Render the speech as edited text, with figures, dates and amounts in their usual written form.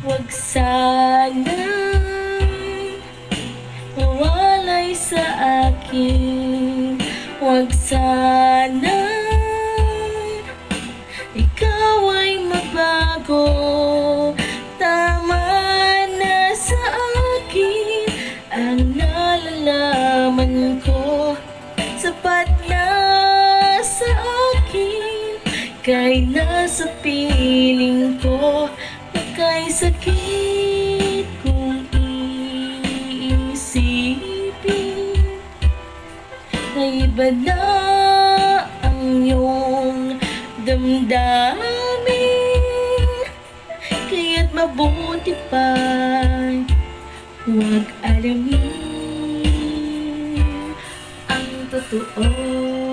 Huwag sana'y mawalay sa akin. Huwag sana'y ikaw ay mabago. Tama na sa akin ang nalalaman ko. Sapat na sa akin kay nasa piling ko. Kay sakit kong iisipin na iba na ang iyong damdamin. Kaya't mabuti pa huwag alamin ang totoo.